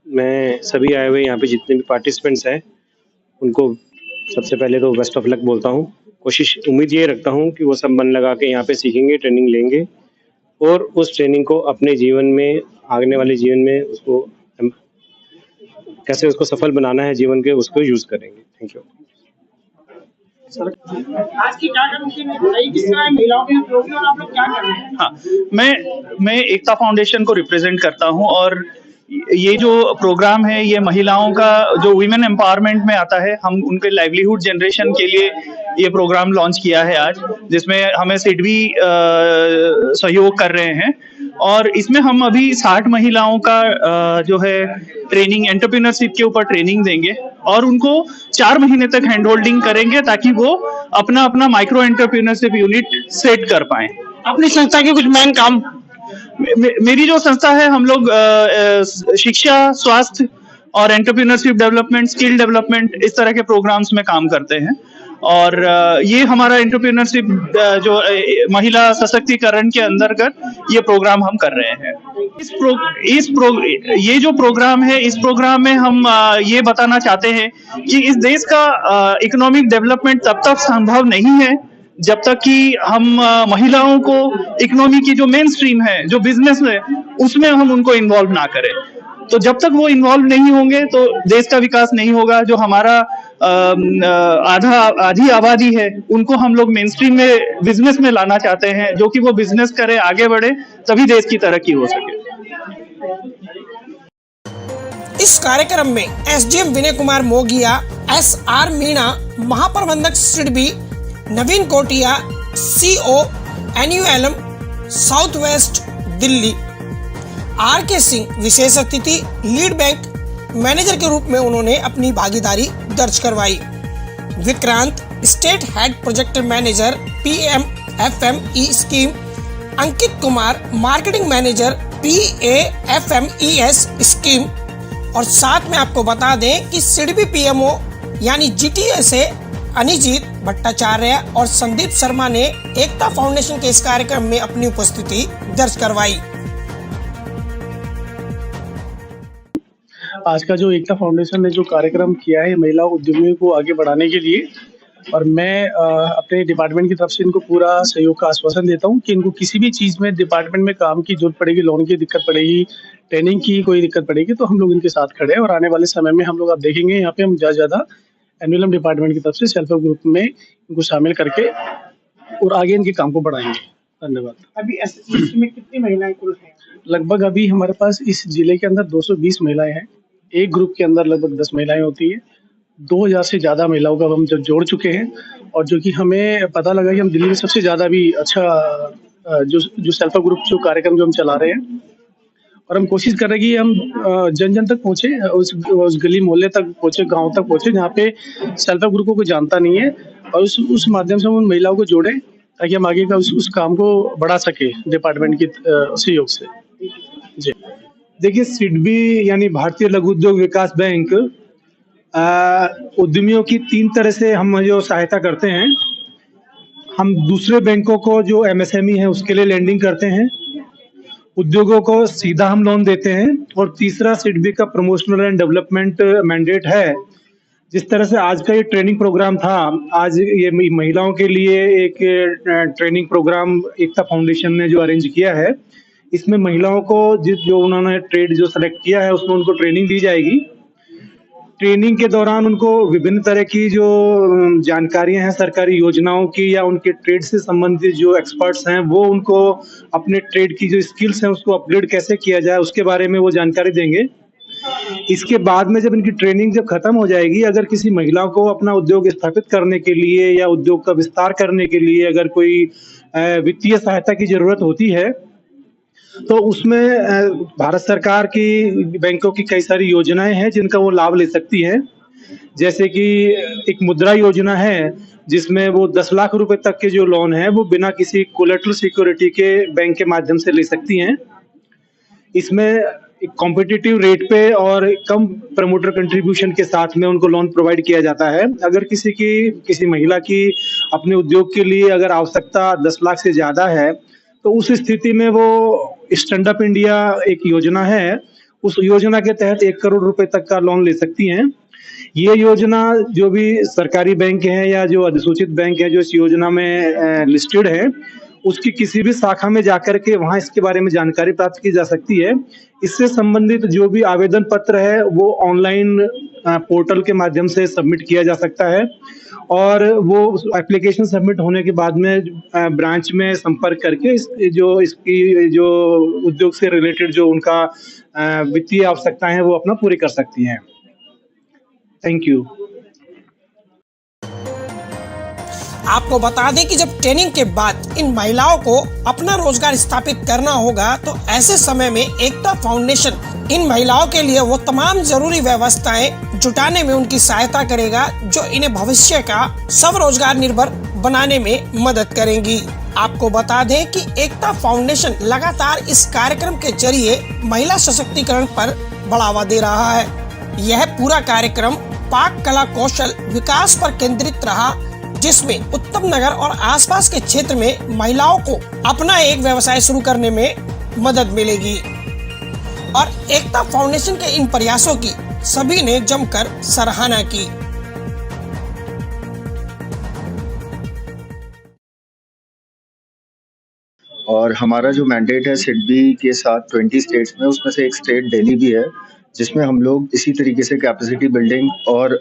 मैं सभी आए हुए यहाँ पे जितने भी पार्टिसिपेंट्स हैं उनको सबसे पहले तो बेस्ट ऑफ लक बोलता हूँ। उम्मीद ये रखता हूँ कि वो सब मन लगा के यहाँ पे सीखेंगे, ट्रेनिंग लेंगे और उस ट्रेनिंग को अपने जीवन में, आगने वाले जीवन में उसको कैसे उसको सफल बनाना है जीवन के, उसको यूज करेंगे। Thank you. आज की टाटा मीटिंग में बताइए किस तरह महिलाओं के उपयोगी और आप लोग क्या कर रहे हैं? हाँ, मैं एकता फाउंडेशन को रिप्रेजेंट करता हूँ और ये जो प्रोग्राम है ये महिलाओं का जो वुमेन एम्पावरमेंट में आता है, हम उनके लाइवलीहुड जनरेशन के लिए ये प्रोग्राम लॉन्च किया है आज, जिसमें हमें सिडबी सहयोग कर रहे हैं और इसमें हम अभी 60 महिलाओं का जो है ट्रेनिंग, एंटरप्रेन्योरशिप के ऊपर ट्रेनिंग देंगे और उनको 4 महीने तक हैंड होल्डिंग करेंगे ताकि वो अपना अपना माइक्रो एंटरप्रेन्योरशिप यूनिट सेट कर पाए। अपनी संस्था के कुछ मेन काम? मेरी जो संस्था है, हम लोग शिक्षा, स्वास्थ्य और एंटरप्रेन्योरशिप डेवलपमेंट, स्किल डेवलपमेंट, इस तरह के प्रोग्राम्स में काम करते हैं और ये हमारा एंटरप्रेन्योरशिप जो महिला सशक्तिकरण के अंतर्गत ये प्रोग्राम हम कर रहे हैं। ये जो प्रोग्राम है, इस प्रोग्राम में हम ये बताना चाहते हैं कि इस देश का इकोनॉमिक डेवलपमेंट तब तक संभव नहीं है जब तक कि हम महिलाओं को इकोनॉमी की जो मेन स्ट्रीम है, जो बिजनेस है, उसमें हम उनको इन्वॉल्व ना करें। तो जब तक वो इन्वॉल्व नहीं होंगे तो देश का विकास नहीं होगा। जो हमारा आधी आबादी है उनको हम लोग मेन स्ट्रीम में बिजनेस में लाना चाहते हैं, जो कि वो बिजनेस करे, आगे बढ़े, तभी देश की तरक्की हो सके। इस कार्यक्रम में एसडीएम विनय कुमार मोगिया, एसआर मीणा, महाप्रबंधक SIDBI Naveen Kotia, CO NULM south west Delhi, RK Singh विशेष अतिथि, लीड बैंक मैनेजर के रूप में उन्होंने अपनी भागीदारी दर्ज करवाई। Vikrant state head project manager PMFME scheme, Ankit Kumar marketing manager PAFMES scheme और साथ में आपको बता दें कि सिडबी PMO यानी GTA से अनिजीत भट्टाचार्य और संदीप शर्मा ने एकता फाउंडेशन के इस कार्यक्रम में अपनी उपस्थिति दर्ज करवाई। आज का जो एकता फाउंडेशन ने जो कार्यक्रम किया है महिला उद्यमियों को आगे बढ़ाने के लिए, और मैं अपने डिपार्टमेंट की तरफ से इनको पूरा सहयोग का आश्वासन देता हूं कि इनको किसी भी चीज़ में डिपार्टमेंट में काम की जरूरत पड़ेगी, लोन की दिक्कत पड़ेगी, ट्रेनिंग की कोई दिक्कत पड़ेगी, तो हम लोग इनके साथ खड़े हैं। और आने वाले समय में हम लोग, आप देखेंगे यहाँ पे हम ज़्यादा एनयूएलएम डिपार्टमेंट की तरफ से सेल्फ हेल्प ग्रुप में इनको शामिल करके और आगे इनके काम को बढ़ाएंगे। धन्यवाद। अभी एसएससी में कितनी महिलाएं कुल हैं? लगभग अभी हमारे पास इस जिले के अंदर 220 महिलाएं हैं। एक ग्रुप के अंदर लगभग 10 महिलाएं होती है। 2000 से ज़्यादा महिलाओं का हम जोड़ चुके हैं और जो कि हमें पता लगा कि हम दिल्ली में सबसे ज़्यादा भी अच्छा जो सेल्फ हेल्प ग्रुप जो कार्यक्रम जो हम चला रहे हैं, और हम कोशिश कर रहे हैं कि हम जन जन तक पहुँचे, उस गली मोहल्ले तक पहुँचे, गांव तक पहुँचे जहाँ पे सेल्फ हेल्प ग्रुपों को जानता नहीं है, और उस माध्यम से हम उन महिलाओं को जोड़ें ताकि हम आगे का उस काम को बढ़ा सके डिपार्टमेंट के सहयोग से। जी। देखिए, सिडबी यानी भारतीय लघु उद्योग विकास बैंक उद्यमियों की 3 तरह से हम जो सहायता करते हैं। हम दूसरे बैंकों को जो एमएसएमई है उसके लिए लैंडिंग करते हैं, उद्योगों को सीधा हम लोन देते हैं, और तीसरा सिडबी का प्रमोशनल एंड डेवलपमेंट मैंडेट है। जिस तरह से आज का ये ट्रेनिंग प्रोग्राम था, आज ये महिलाओं के लिए एक ट्रेनिंग प्रोग्राम एकता फाउंडेशन ने जो अरेंज किया है, इसमें महिलाओं को जो उन्होंने ट्रेड जो सेलेक्ट किया है उसमें उनको ट्रेनिंग दी जाएगी। ट्रेनिंग के दौरान उनको विभिन्न तरह की जो जानकारियां हैं सरकारी योजनाओं की या उनके ट्रेड से संबंधित जो एक्सपर्ट्स हैं वो उनको अपने ट्रेड की जो स्किल्स हैं उसको अपग्रेड कैसे किया जाए उसके बारे में वो जानकारी देंगे। इसके बाद में जब इनकी ट्रेनिंग जब खत्म हो जाएगी, अगर किसी महिला को अपना उद्योग स्थापित करने के लिए या उद्योग का विस्तार करने के लिए अगर कोई वित्तीय सहायता की जरूरत होती है तो उसमें भारत सरकार की बैंकों की कई सारी योजनाएं हैं जिनका वो लाभ ले सकती है। जैसे कि एक मुद्रा योजना है जिसमें वो 10 लाख रुपए तक के जो लोन है वो बिना किसी कोलेटरल सिक्योरिटी के बैंक के माध्यम से ले सकती हैं। इसमें एक कॉम्पिटिटिव रेट पे और कम प्रमोटर कंट्रीब्यूशन के साथ में उनको लोन प्रोवाइड किया जाता है। अगर किसी महिला की अपने उद्योग के लिए अगर आवश्यकता 10 लाख से ज्यादा है तो उस स्थिति में वो स्टैंड अप इंडिया एक योजना है, उस योजना के तहत 1 करोड़ रुपए तक का लोन ले सकती हैं। ये योजना जो भी सरकारी बैंक हैं या जो अधिसूचित बैंक है जो इस योजना में लिस्टेड है उसकी किसी भी शाखा में जाकर के वहां इसके बारे में जानकारी प्राप्त की जा सकती है। इससे संबंधित जो भी आवेदन पत्र है वो ऑनलाइन पोर्टल के माध्यम से सबमिट किया जा सकता है, और वो एप्लीकेशन सबमिट होने के बाद में ब्रांच में संपर्क करके इसकी जो उद्योग से रिलेटेड जो उनका वित्तीय आवश्यकताएं हैं वो अपना पूरी कर सकती हैं। Thank you. आपको बता दें कि जब ट्रेनिंग के बाद इन महिलाओं को अपना रोजगार स्थापित करना होगा तो ऐसे समय में एकता फाउंडेशन इन महिलाओं के लिए वो तमाम जरूरी व्यवस्थाएं जुटाने में उनकी सहायता करेगा जो इन्हें भविष्य का स्वरोजगार निर्भर बनाने में मदद करेंगी। आपको बता दें कि एकता फाउंडेशन लगातार इस कार्यक्रम के जरिए महिला सशक्तिकरण पर बढ़ावा दे रहा है। यह पूरा कार्यक्रम पाक कला कौशल विकास पर केंद्रित रहा, जिसमें उत्तम नगर और आसपास के क्षेत्र में महिलाओं को अपना एक व्यवसाय शुरू करने में मदद मिलेगी। और एकता फाउंडेशन के इन प्रयासों की सभी ने जमकर सराहना की। और हमारा जो मैंडेट है सिडबी के साथ 20 स्टेट्स में, उसमें से एक स्टेट दिल्ली भी है, जिसमें हम लोग इसी तरीके से कैपेसिटी बिल्डिंग और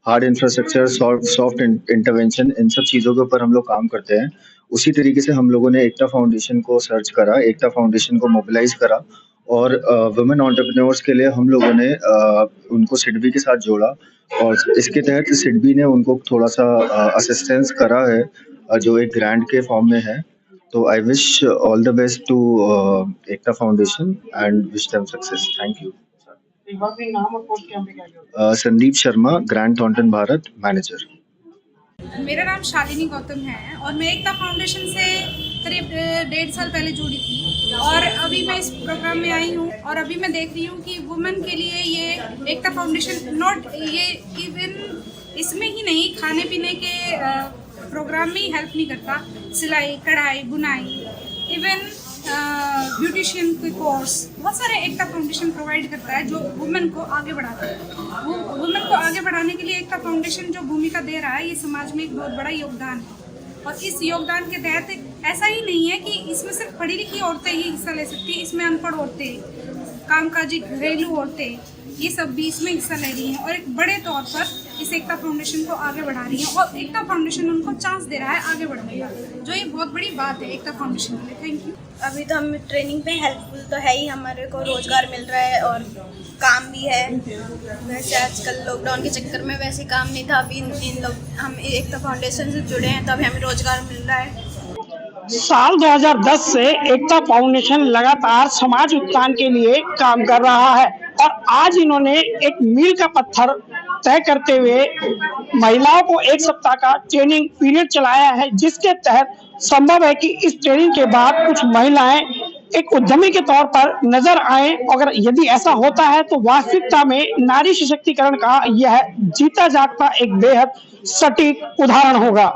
हार्ड इंफ्रास्ट्रक्चर, सॉफ्ट इंटरवेंशन, इन सब चीज़ों के ऊपर हम लोग काम करते हैं। उसी तरीके से हम लोगों ने एकता फाउंडेशन को सर्च करा, एकता फाउंडेशन को मोबिलाइज करा, और वुमेन एंटरप्रेन्योर्स के लिए हम लोगों ने उनको सिडबी के साथ जोड़ा, और इसके तहत सिडबी ने उनको थोड़ा सा असिस्टेंस करा है जो एक ग्रांट के फॉर्म में है। तो I wish all the best to Ekta foundation and wish them success. Thank you. Sandeep Sharma, Grant Thornton Bharat manager. मेरा नाम शालिनी गौतम है और मैं एकता फाउंडेशन से करीब 1.5 साल पहले जुड़ी थी, और अभी मैं इस प्रोग्राम में आई हूँ। और अभी मैं देख रही हूँ कि वुमेन के लिए ये एकता फाउंडेशन नॉट ये इवन इसमें ही नहीं, खाने पीने के प्रोग्राम में ही हेल्प नहीं करता, सिलाई कढ़ाई बुनाई, इवन ब्यूटिशियन के कोर्स, बहुत सारे एकता फाउंडेशन प्रोवाइड करता है जो वुमेन को आगे बढ़ाता है। वुमेन को आगे बढ़ाने के लिए एकता फाउंडेशन जो भूमिका दे रहा है, ये समाज में एक बहुत बड़ा योगदान है। और इस योगदान के तहत ऐसा ही नहीं है कि इसमें सिर्फ पढ़ी लिखी औरतें ही हिस्सा ले सकती हैं, इसमें अनपढ़ औरतें, कामकाजी घरेलू औरतें, ये सब भी इसमें हिस्सा ले रही हैं और एक बड़े तौर पर इस एकता फाउंडेशन को आगे बढ़ा रही हैं, और एकता फाउंडेशन उनको चांस दे रहा है आगे बढ़ने का, जो ये बहुत बड़ी बात है एकता फाउंडेशन के लिए। Thank you. अभी तो हम ट्रेनिंग पे हेल्पफुल तो है ही, हमारे को रोज़गार मिल रहा है और काम भी है। वैसे आजकल लॉकडाउन के चक्कर में वैसे काम नहीं था, अभी हम एकता फाउंडेशन से जुड़े हैं तो अभी हमें रोज़गार मिल रहा है। साल 2010 से एकता फाउंडेशन लगातार समाज उत्थान के लिए काम कर रहा है, और आज इन्होंने एक मील का पत्थर तय करते हुए महिलाओं को 1 सप्ताह का ट्रेनिंग पीरियड चलाया है, जिसके तहत संभव है कि इस ट्रेनिंग के बाद कुछ महिलाएं एक उद्यमी के तौर पर नजर आए। अगर यदि ऐसा होता है तो वास्तविकता में नारी सशक्तिकरण का यह जीता जागता एक बेहद सटीक उदाहरण होगा।